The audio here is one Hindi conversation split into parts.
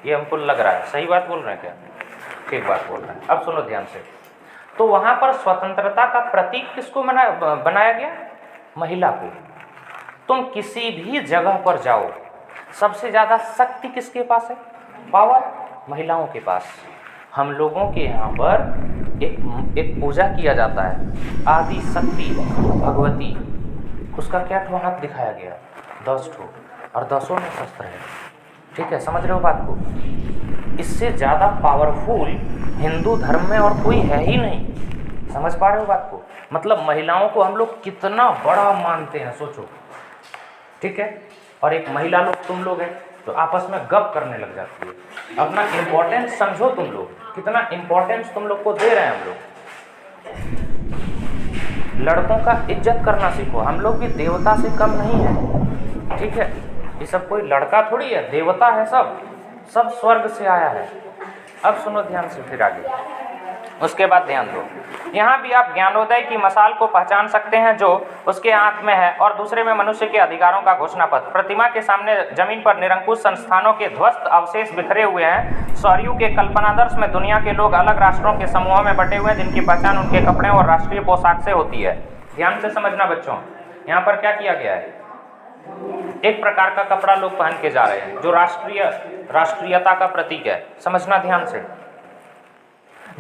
ये हमको लग रहा है। सही बात बोल रहे हैं क्या? ठीक बात बोल रहे हैं। अब सुनो ध्यान से। तो वहाँ पर स्वतंत्रता का प्रतीक किसको बनाया गया? महिला को। तुम किसी भी जगह पर जाओ, सबसे ज़्यादा शक्ति किसके पास है? पावर महिलाओं के पास। हम लोगों के यहाँ पर एक पूजा किया जाता है, आदि शक्ति भगवती। उसका क्या ठो हाथ दिखाया गया? 10 ठो, और 10 में शस्त्र है। ठीक है, समझ रहे हो बात को? इससे ज़्यादा पावरफुल हिंदू धर्म में और कोई है ही नहीं। समझ पा रहे हो बात को? मतलब महिलाओं को हम लोग कितना बड़ा मानते हैं, सोचो। ठीक है, और एक महिला लोग तुम लोग हैं तो आपस में गप करने लग जाती है। अपना इम्पोर्टेंस समझो, तुम लोग कितना इम्पोर्टेंस तुम लोग को दे रहे हैं हम लोग। लड़कों का इज्जत करना सीखो। हम लोग भी देवता से कम नहीं है। ठीक है, ये सब कोई लड़का थोड़ी है, देवता है सब स्वर्ग से आया है। अब सुनो ध्यान से फिर आगे। उसके बाद ध्यान दो, यहाँ भी आप ज्ञानोदय की मसाल को पहचान सकते हैं जो उसके हाथ में है, और दूसरे में मनुष्य के अधिकारों का घोषणा पत्र। प्रतिमा के सामने जमीन पर निरंकुश संस्थानों के ध्वस्त अवशेष बिखरे हुए हैं। शौर्यों के कल्पनादर्श में दुनिया के लोग अलग राष्ट्रों के समूहों में बटे हुए हैं, जिनकी पहचान उनके कपड़े और राष्ट्रीय पोशाक से होती है। ध्यान से समझना बच्चों, यहाँ पर क्या किया गया है? एक प्रकार का कपड़ा लोग पहन के जा रहे हैं जो राष्ट्रीयता का प्रतीक है। समझना ध्यान से।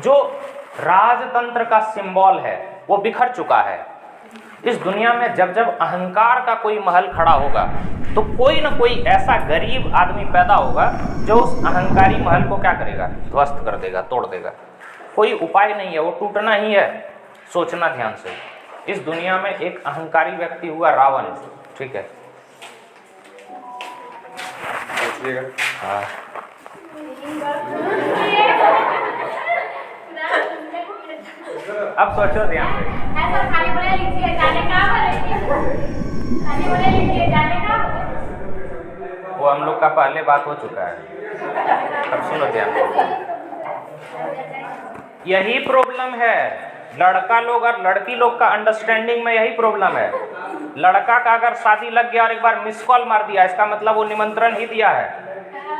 जो राजतंत्र का सिंबल है वो बिखर चुका है। इस दुनिया में जब जब अहंकार का कोई महल खड़ा होगा तो कोई ना कोई ऐसा गरीब आदमी पैदा होगा जो उस अहंकारी महल को क्या करेगा? ध्वस्त कर देगा, तोड़ देगा। कोई उपाय नहीं है, वो टूटना ही है। सोचना ध्यान से। इस दुनिया में एक अहंकारी व्यक्ति हुआ रावण। ठीक है, हाँ। अब सोचो ध्यान से। वो हम लोग का पहले बात हो चुका है। अब सुनो ध्यान से। यही प्रॉब्लम है लड़का लोग और लड़की लोग का अंडरस्टैंडिंग में। यही प्रॉब्लम है। लड़का का अगर शादी लग गया और एक बार मिस कॉल मार दिया, इसका मतलब वो निमंत्रण ही दिया है।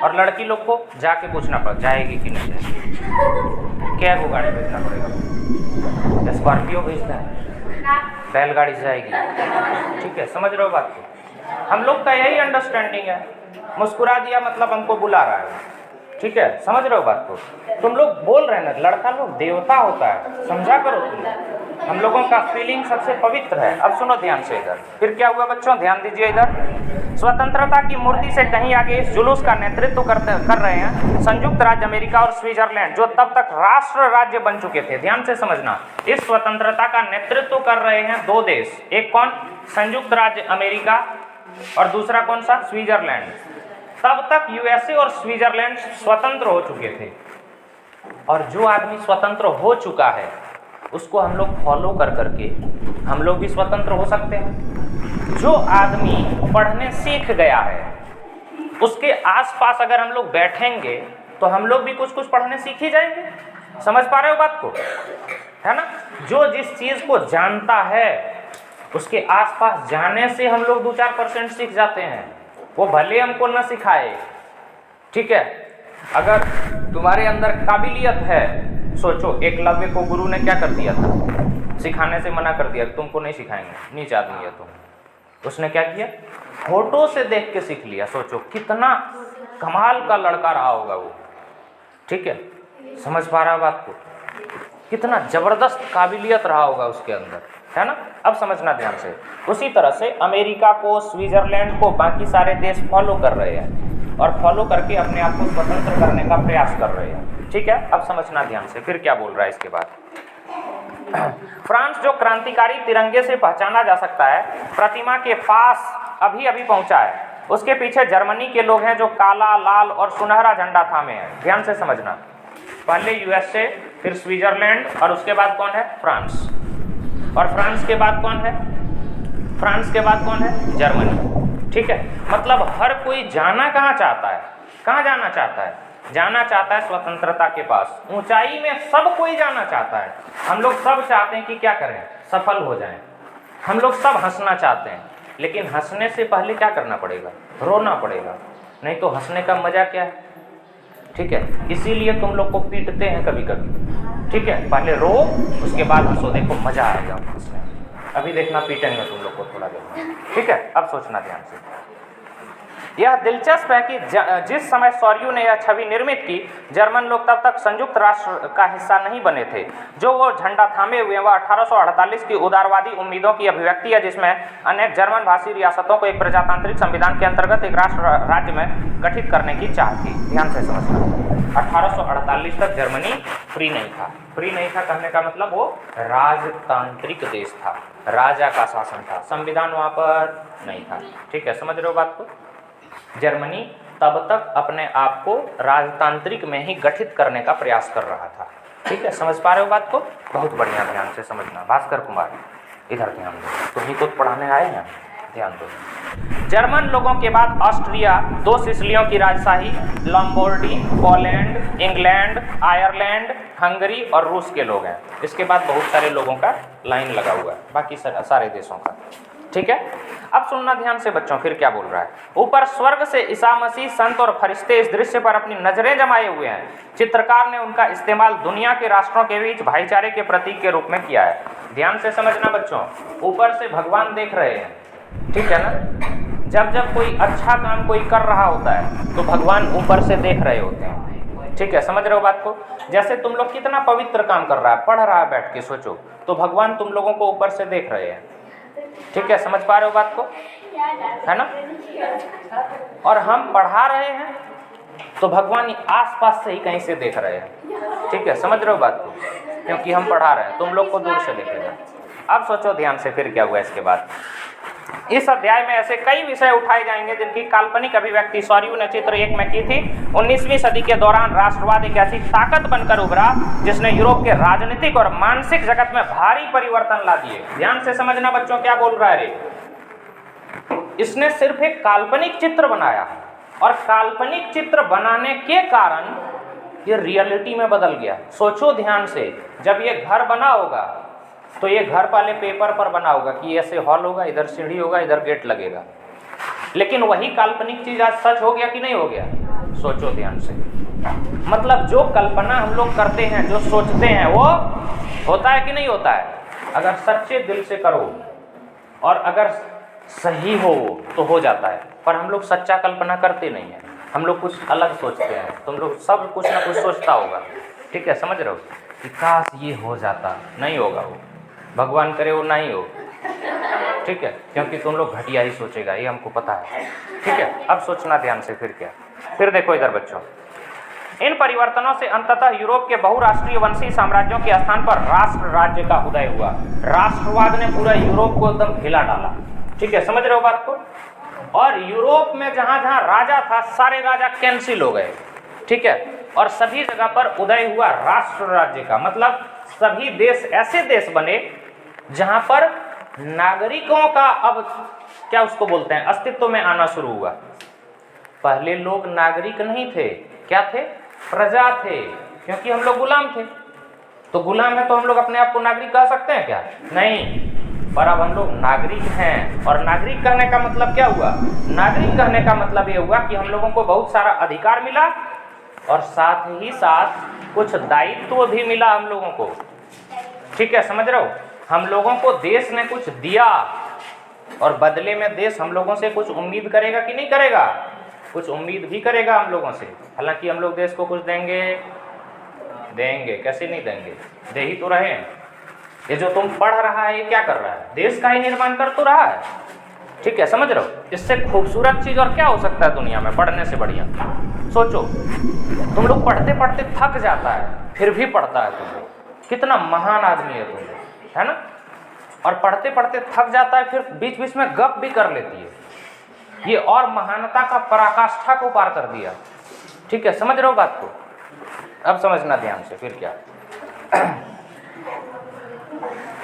और लड़की लोग को जाके पूछना पड़ा जाएगी कि नहीं जाएगी, क्या को गाड़ी भेजना पड़ेगा, स्कॉर्पियो भेजना है, बैलगाड़ी से जाएगी। ठीक है, समझ रहे हो बात को? हम लोग का यही अंडरस्टैंडिंग है। मुस्कुरा दिया मतलब हमको बुला रहा है। ठीक है, समझ रहे हो बात को? तुम लोग बोल रहे हैं ना लड़का लोग देवता होता है, समझा करो तुम लोग। हम लोगों का फीलिंग सबसे पवित्र है। अब सुनो ध्यान से इधर। फिर क्या हुआ बच्चों? ध्यान दीजिए इधर। स्वतंत्रता की मूर्ति से कहीं आगे इस जुलूस का नेतृत्व कर रहे हैं संयुक्त राज्य अमेरिका और स्विट्जरलैंड, जो तब तक राष्ट्र राज्य बन चुके थे। ध्यान से समझना। इस स्वतंत्रता का नेतृत्व कर रहे हैं 2 देश। एक कौन? संयुक्त राज्य अमेरिका, और दूसरा कौन सा? स्विट्जरलैंड। तब तक यूएसए और स्विट्जरलैंड स्वतंत्र हो चुके थे। और जो आदमी स्वतंत्र हो चुका है उसको हम लोग फॉलो कर करके हम लोग भी स्वतंत्र हो सकते हैं। जो आदमी पढ़ने सीख गया है उसके आसपास अगर हम लोग बैठेंगे तो हम लोग भी कुछ कुछ पढ़ने सीख ही जाएंगे। समझ पा रहे हो बात को? है ना? जो जिस चीज़ को जानता है उसके आसपास जाने से हम लोग 2-4% सीख जाते हैं। वो भले हमको न सिखाए। ठीक है, अगर तुम्हारे अंदर काबिलियत है, सोचो एकलव्य को गुरु ने क्या कर दिया था? सिखाने से मना कर दिया, तुमको नहीं सिखाएंगे, नीच आदमी है तुम। उसने क्या किया? फोटो से देख के सीख लिया। सोचो कितना कमाल का लड़का रहा होगा वो। ठीक है, समझ पा रहा है बात को? कितना जबरदस्त काबिलियत रहा होगा उसके अंदर, है ना? अब समझना ध्यान से। उसी तरह से अमेरिका को, स्विट्जरलैंड को बाकी सारे देश फॉलो कर रहे हैं और फॉलो करके अपने आप को स्वतंत्र करने का प्रयास कर रहे हैं। ठीक है, अब समझना ध्यान से। फिर क्या बोल रहा है इसके बाद? फ्रांस जो क्रांतिकारी तिरंगे से पहचाना जा सकता है, प्रतिमा के पास अभी अभी पहुंचा है। उसके पीछे जर्मनी के लोग हैं जो काला, लाल और सुनहरा झंडा थामे हैं। ध्यान से समझना। पहले यूएसए, फिर स्विट्जरलैंड, और उसके बाद कौन है? फ्रांस। और फ्रांस के बाद कौन है? फ्रांस के बाद कौन है? जर्मनी। ठीक है, मतलब हर कोई जाना कहाँ चाहता है? कहाँ जाना चाहता है? जाना चाहता है स्वतंत्रता के पास। ऊंचाई में सब कोई जाना चाहता है। हम लोग सब चाहते हैं कि क्या करें? सफल हो जाएं। हम लोग सब हंसना चाहते हैं, लेकिन हंसने से पहले क्या करना पड़ेगा? रोना पड़ेगा। नहीं तो हंसने का मजा क्या है? ठीक है, इसीलिए तुम लोग को पीटते हैं कभी कभी, ठीक है। पहले रो, उसके बाद हंसो, देखो मजा आएगा उसमें। अभी देखना पीटेंगे तुम लोग को थोड़ा देर, ठीक है। अब सोचना ध्यान से। यह दिलचस्प है कि जिस समय सॉर्यू ने यह छवि निर्मित की, जर्मन लोग तब तक संयुक्त राष्ट्र का हिस्सा नहीं बने थे। जो वो झंडा थामे हुए वह 1848 की उदारवादी उम्मीदों की अभिव्यक्ति है, जिसमें अनेक जर्मन भाषी रियासतों को एक प्रजातांत्रिक संविधान के अंतर्गत एक राष्ट्र राज्य में गठित करने की चाह थी। ध्यान से समझना, 1848 तक जर्मनी फ्री नहीं था। फ्री नहीं था कहने का मतलब वो राजतांत्रिक देश था, राजा का शासन था, संविधान वहाँ पर नहीं था, ठीक है। समझ रहे हो बात को? जर्मनी तब तक अपने आप को राजतांत्रिक में ही गठित करने का प्रयास कर रहा था, ठीक है। समझ पा रहे हो बात को? बहुत बढ़िया, ध्यान से समझना। भास्कर कुमार इधर ध्यान दो, तुम्ही को पढ़ाने आए हैं, ध्यान दो। जर्मन लोगों के बाद ऑस्ट्रिया, 2 सिसिलियों की राजशाही, Lombardy, Poland, England, Ireland, Hungary और रूस के लोग हैं। इसके बाद बहुत सारे लोगों का लाइन लगा हुआ है, बाकी सारे देशों का, ठीक है। अब सुनना ध्यान से बच्चों, फिर क्या बोल रहा है। ऊपर स्वर्ग से ईसा मसीह, संत और फरिश्ते इस दृश्य पर अपनी नजरें जमाए हुए हैं। चित्रकार ने उनका इस्तेमाल दुनिया के राष्ट्रों के बीच भाईचारे के प्रतीक के रूप में किया है। ध्यान से समझना बच्चों, ऊपर से भगवान देख रहे हैं, ठीक है ना। जब कोई अच्छा काम कोई कर रहा होता है तो भगवान ऊपर से देख रहे होते हैं, ठीक है। समझ रहे हो बात को? जैसे तुम लोग कितना पवित्र काम कर रहा है, पढ़ रहा है बैठ के, सोचो तो भगवान तुम लोगों को ऊपर से देख रहे हैं, ठीक है। समझ पा रहे हो बात को, है ना। और हम पढ़ा रहे हैं तो भगवान आसपास से ही कहीं से देख रहे हैं, ठीक है। समझ रहे हो बात को? क्योंकि हम पढ़ा रहे हैं, तुम लोग को दूर से देखेगा। अब सोचो ध्यान से, फिर क्या हुआ इसके बाद। इस अध्याय में ऐसे कई विषय उठाए जाएंगे जिनकी काल्पनिक अभिव्यक्ति सॉर्यू ने चित्र 1 में की थी। 19वीं सदी के दौरान राष्ट्रवाद एक ऐसी ताकत बनकर उभरा जिसने यूरोप के राजनीतिक और मानसिक जगत में भारी परिवर्तन ला दिए। ध्यान से समझना बच्चों, क्या बोल रहा है रे। इसने सिर्फ एक काल्पनिक चित्र बनाया और काल्पनिक चित्र बनाने के कारण ये रियलिटी में बदल गया। सोचो ध्यान से, जब ये घर बना होगा तो ये घर वाले पेपर पर बना होगा कि ऐसे हॉल होगा, इधर सीढ़ी होगा, इधर गेट लगेगा, लेकिन वही काल्पनिक चीज आज सच हो गया कि नहीं हो गया? सोचो ध्यान से। मतलब जो कल्पना हम लोग करते हैं, जो सोचते हैं, वो होता है कि नहीं होता है? अगर सच्चे दिल से करो और अगर सही हो तो हो जाता है, पर हम लोग सच्चा कल्पना करते नहीं है, हम लोग कुछ अलग सोचते हैं। तुम लोग सब कुछ ना कुछ सोचता होगा, ठीक है। समझ रहे हो कि काश ये हो जाता, नहीं होगा, वो भगवान करे वो नहीं हो, ठीक है, क्योंकि तुम लोग घटिया ही सोचेगा, ये हमको पता है, ठीक है। अब सोचना ध्यान से, फिर क्या। फिर देखो इधर बच्चों, इन परिवर्तनों से अंततः यूरोप के बहुराष्ट्रीय वंशी साम्राज्यों के स्थान पर राष्ट्र राज्य का उदय हुआ। राष्ट्रवाद ने पूरा यूरोप को एकदम हिला डाला, ठीक है। समझ रहे हो बात को? और यूरोप में जहां जहां राजा था, सारे राजा कैंसिल हो गए, ठीक है। और सभी जगह पर उदय हुआ राष्ट्र राज्य का। मतलब सभी देश ऐसे देश बने जहां पर नागरिकों का अब क्या उसको बोलते हैं, अस्तित्व में आना शुरू हुआ। पहले लोग नागरिक नहीं थे, क्या थे? प्रजा थे, क्योंकि हम लोग गुलाम थे। तो गुलाम है तो हम लोग अपने आप को नागरिक कह सकते हैं क्या? नहीं। पर अब हम लोग नागरिक हैं। और नागरिक कहने का मतलब क्या हुआ? नागरिक कहने का मतलब ये हुआ कि हम लोगों को बहुत सारा अधिकार मिला और साथ ही साथ कुछ दायित्व भी मिला हम लोगों को, ठीक है। समझ रहे हो? हम लोगों को देश ने कुछ दिया और बदले में देश हम लोगों से कुछ उम्मीद करेगा कि नहीं करेगा? कुछ उम्मीद भी करेगा हम लोगों से। हालांकि हम लोग देश को कुछ देंगे, कैसे नहीं देंगे, दे ही तो रहे हैं। ये जो तुम पढ़ रहा है ये क्या कर रहा है? देश का ही निर्माण कर तो रहा है, ठीक है। समझ रहे हो? इससे खूबसूरत चीज और क्या हो सकता है दुनिया में पढ़ने से बढ़िया? सोचो, तुम लोग पढ़ते पढ़ते थक जाता है, फिर भी पढ़ता है तुम लोग, कितना महान आदमी है तुम लोग, है ना। और पढ़ते पढ़ते थक जाता है, फिर बीच बीच में गप भी कर लेती है। ये और महानता का पराकाष्ठा को पार कर दिया, ठीक है। समझ रहे हो बात को? अब समझना ध्यान से, फिर क्या।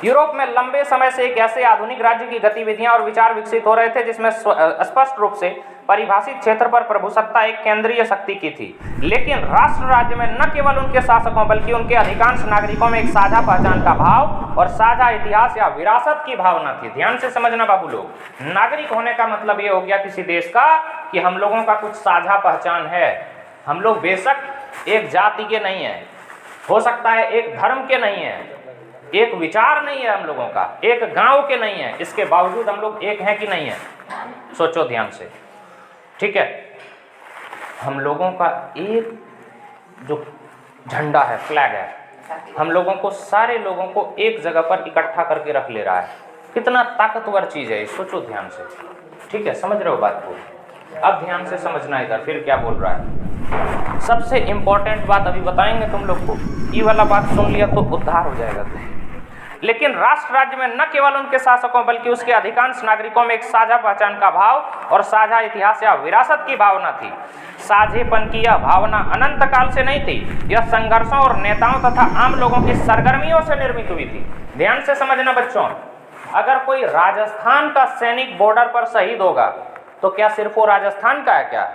यूरोप में लंबे समय से एक ऐसे आधुनिक राज्य की गतिविधियां और विचार विकसित हो रहे थे जिसमें स्पष्ट रूप से परिभाषित क्षेत्र पर प्रभुसत्ता एक केंद्रीय शक्ति की थी। लेकिन राष्ट्र राज्य में न केवल उनके शासकों बल्कि उनके अधिकांश नागरिकों में एक साझा पहचान का भाव और साझा इतिहास या विरासत की भावना थी। ध्यान से समझना बाबू लोग, नागरिक होने का मतलब ये हो गया किसी देश का कि हम लोगों का कुछ साझा पहचान है। हम लोग बेशक एक जाति के नहीं है, हो सकता है एक धर्म के नहीं है, एक विचार नहीं है हम लोगों का, एक गांव के नहीं है, इसके बावजूद हम लोग एक हैं कि नहीं है? सोचो ध्यान से, ठीक है। हम लोगों का एक जो झंडा है, फ्लैग है, हम लोगों को, सारे लोगों को एक जगह पर इकट्ठा करके रख ले रहा है। कितना ताकतवर चीज है, सोचो ध्यान से, ठीक है। समझ रहे हो बात को? अब ध्यान से समझना इधर फिर क्या बोल रहा है। सबसे इंपॉर्टेंट बात अभी बताएंगे तुम लोग को, ये वाला बात सुन लिया तो उद्धार हो जाएगा। लेकिन राष्ट्र राज्य में न केवल उनके शासकों बल्कि उसके अधिकांश नागरिकों में एक साझा पहचान का भाव और साझा इतिहास या विरासत की भावना थी। साझेपन की यह भावना अनंत काल से नहीं थी, यह संघर्षों और नेताओं तथा आम लोगों की सरगर्मियों से निर्मित हुई थी। ध्यान से समझना बच्चों, अगर कोई राजस्थान का सैनिक बॉर्डर पर शहीद होगा तो क्या सिर्फ वो राजस्थान का है? क्या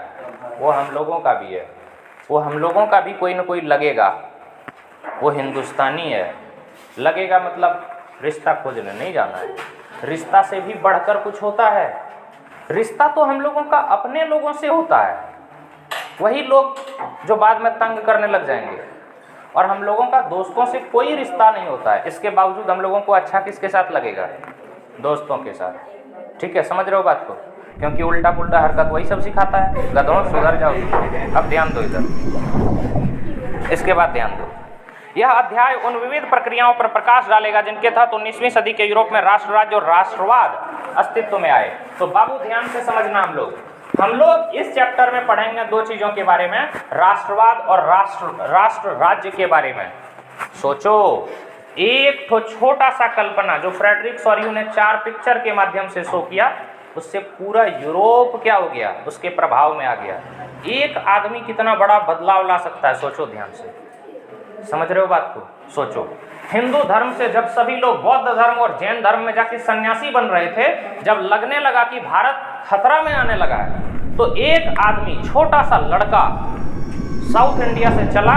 वो हम लोगों का भी है, वो हम लोगों का भी कोई न कोई लगेगा, वो हिंदुस्तानी है। लगेगा मतलब रिश्ता खोजने नहीं जाना है, रिश्ता से भी बढ़कर कुछ होता है। रिश्ता तो हम लोगों का अपने लोगों से होता है, वही लोग जो बाद में तंग करने लग जाएंगे। और हम लोगों का दोस्तों से कोई रिश्ता नहीं होता है, इसके बावजूद हम लोगों को अच्छा किसके साथ लगेगा? दोस्तों के साथ, ठीक है। समझ रहे हो बात को? क्योंकि उल्टा पुल्टा हरकत वही सब सिखाता है। गधों सुधर जाओ। अब ध्यान दो इधर, इसके बाद ध्यान दो। यह अध्याय उन विविध प्रक्रियाओं पर प्रकाश डालेगा जिनके तहत 19वीं सदी के यूरोप में राष्ट्र राज्य और राष्ट्रवाद अस्तित्व में आए। तो बाबू ध्यान से समझना, हम लोग इस चैप्टर में पढ़ेंगे दो चीजों के बारे में, राष्ट्रवाद और राष्ट्र राज्य के बारे में। सोचो, एक तो छोटा सा कल्पना जो फ्रेडरिक सॉर्यू ने 4 पिक्चर के माध्यम से शो किया, उससे पूरा यूरोप क्या हो गया? उसके प्रभाव में आ गया। एक आदमी कितना बड़ा बदलाव ला सकता है, सोचो ध्यान से। समझ रहे हो बात को? सोचो, हिंदू धर्म से जब सभी लोग बौद्ध धर्म और जैन धर्म में जाके सन्यासी बन रहे थे, जब लगने लगा कि भारत खतरा में आने लगा है, तो एक आदमी, छोटा सा लड़का साउथ इंडिया से चला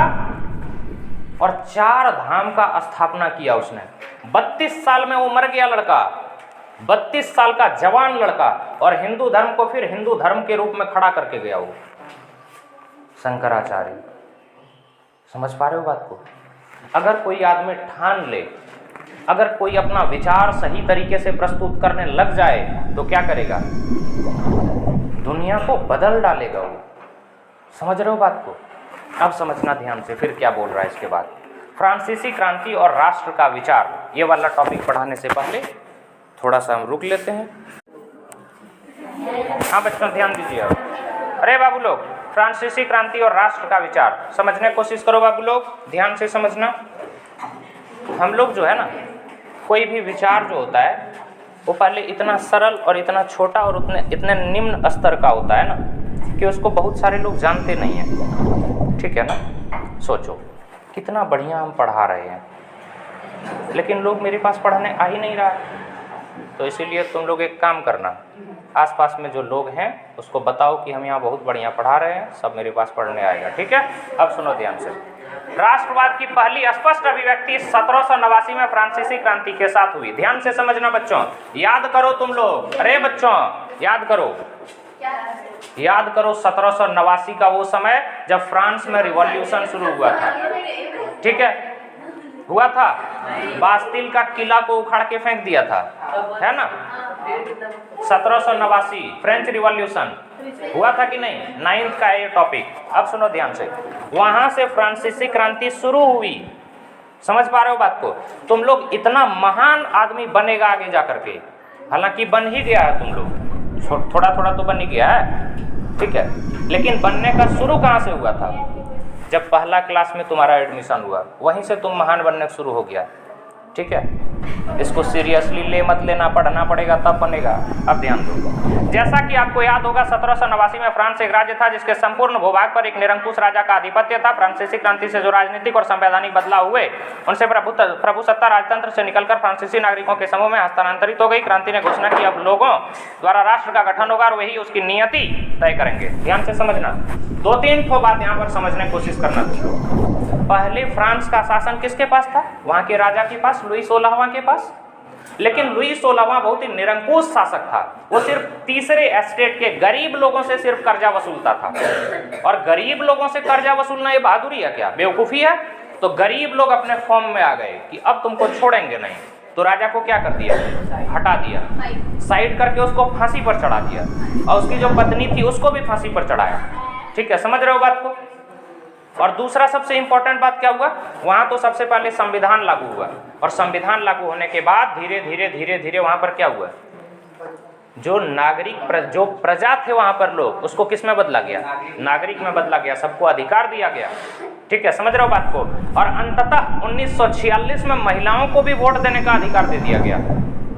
और 4 धाम का स्थापना किया उसने। 32 साल में वो मर गया लड़का, 32 साल का जवान लड़का, और हिंदू धर्म को फिर हिंदू धर्म के रूप में खड़ा करके गया वो शंकराचार्य। समझ पा रहे हो बात को? अगर कोई आदमी ठान ले, अगर कोई अपना विचार सही तरीके से प्रस्तुत करने लग जाए तो क्या करेगा? दुनिया को बदल डालेगा वो। समझ रहे हो बात को? अब समझना ध्यान से फिर क्या बोल रहा है इसके बाद। फ्रांसीसी क्रांति और राष्ट्र का विचार, ये वाला टॉपिक पढ़ाने से पहले थोड़ा सा हम रुक लेते हैं। हाँ बच्चों ध्यान दीजिए। अरे बाबू लोग, फ्रांसीसी क्रांति और राष्ट्र का विचार समझने की कोशिश करो बाबू लोग, ध्यान से समझना। हम लोग जो है ना, कोई भी विचार जो होता है वो पहले इतना सरल और इतना छोटा और इतने निम्न स्तर का होता है ना कि उसको बहुत सारे लोग जानते नहीं हैं, ठीक है ना। सोचो कितना बढ़िया हम पढ़ा रहे हैं, लेकिन लोग मेरे पास पढ़ने आ ही नहीं रहा है। तो इसीलिए तुम लोग एक काम करना, आसपास में जो लोग हैं उसको बताओ कि हम यहाँ बहुत बढ़िया पढ़ा रहे हैं, सब मेरे पास पढ़ने आएगा, ठीक है। अब सुनो ध्यान से। राष्ट्रवाद की पहली स्पष्ट अभिव्यक्ति 1789 में फ्रांसीसी क्रांति के साथ हुई। ध्यान से समझना बच्चों, याद करो तुम लोग, अरे बच्चों याद करो, याद करो 1789 का वो समय जब फ्रांस में रिवॉल्यूशन शुरू हुआ था, ठीक है, हुआ था। बास्तिल का किला को उखाड़ के फेंक दिया था, है ना। 1789 फ्रेंच रिवॉल्यूशन हुआ था कि नहीं? 9th का ये टॉपिक। अब सुनो ध्यान से, वहां से फ्रांसीसी क्रांति शुरू हुई। समझ पा रहे हो बात को? तुम लोग इतना महान आदमी बनेगा आगे जाकर के, हालांकि बन ही गया है, तुम लोग थोड़ा थोड़ा तो बन ही गया है, ठीक है। लेकिन बनने का शुरू कहाँ से हुआ था? जब पहला क्लास में तुम्हारा एडमिशन हुआ, वहीं से तुम महान बनने शुरू हो गया, ठीक है। इसको सीरियसली ले मत लेना, पढ़ना पड़ेगा तब बनेगा। अब ध्यान दो, जैसा कि आपको याद होगा 1789 में फ्रांस एक राज्य था जिसके संपूर्ण भूभाग पर एक निरंकुश राजा का आधिपत्य था। फ्रांसीसी क्रांति से जो राजनीतिक और संवैधानिक बदलाव हुए उनसे प्रभुसत्ता राजतंत्र से निकलकर फ्रांसीसी नागरिकों के समूह में हस्तांतरित हो गई। क्रांति ने घोषणा की अब लोगों द्वारा राष्ट्र का गठन होगा और वही उसकी नियति तय करेंगे। ध्यान से समझना, 2-3 बात यहाँ पर समझने की कोशिश करना। पहले फ्रांस का शासन किसके पास था? वहां के राजा के पास, लुई 16वां के पास। लेकिन लुई 16वां बहुत ही निरंकुश शासक था। वो सिर्फ तीसरे एस्टेट के गरीब लोगों से सिर्फ कर्जा वसूलता था। और गरीब लोगों से कर्जा वसूलना ये बहादुरी है क्या, बेवकूफ़ी है? तो गरीब लोग अपने फॉर्म में आ गए कि अब तुमको छोड़ेंगे नहीं, तो राजा को क्या कर दिया, हटा दिया, साइड करके उसको फांसी पर चढ़ा दिया, और उसकी जो पत्नी थी उसको भी फांसी पर चढ़ाया। ठीक है, समझ रहे हो बात को? और दूसरा सबसे इंपॉर्टेंट बात क्या हुआ, वहाँ तो सबसे पहले संविधान लागू हुआ, और संविधान लागू होने के बाद धीरे धीरे धीरे धीरे वहाँ पर क्या हुआ, जो नागरिक जो प्रजा थे वहाँ पर लोग, उसको किस में बदला गया, नागरिक में बदला गया, सबको अधिकार दिया गया। ठीक है, समझ रहे हो बात को? और अंततः 1946 में महिलाओं को भी वोट देने का अधिकार दे दिया गया।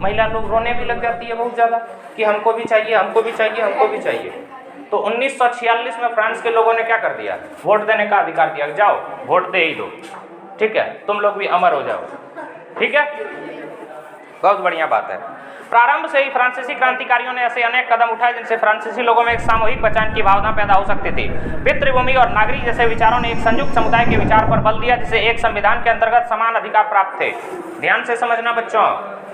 महिला लोग रोने भी लग जाती है बहुत ज़्यादा कि हमको भी चाहिए, हमको भी चाहिए, हमको भी चाहिए। तो 1946 में फ्रांस के लोगों ने क्या कर दिया, वोट देने का अधिकार दिया, जाओ वोट दे ही दो, ठीक है, तुम लोग भी अमर हो जाओ। ठीक है, बहुत बढ़िया बात है। प्रारंभ से ही फ्रांसीसी क्रांतिकारियों ने ऐसे अनेक कदम उठाए जिनसे फ्रांसीसी लोगों में एक सामूहिक पहचान की भावना पैदा हो सकती थी। पितृभूमि और नागरिक जैसे विचारों ने एक संयुक्त समुदाय के विचार पर बल दिया, जिसे एक संविधान के अंतर्गत समान अधिकार प्राप्त थे। ध्यान से समझना बच्चों,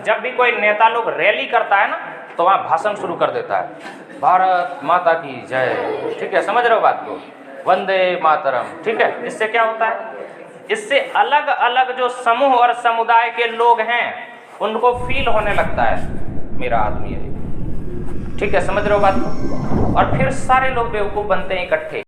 जब भी कोई नेता लोग रैली करता है ना, तो वहाँ भाषण शुरू कर देता है, भारत माता की जय। ठीक है, समझ रहे हो बात को, वंदे मातरम। ठीक है, इससे क्या होता है, इससे अलग अलग जो समूह और समुदाय के लोग हैं उनको फील होने लगता है मेरा आदमी है। ठीक है, समझ रहे हो बात को? और फिर सारे लोग बेवकूफ़ बनते हैं इकट्ठे।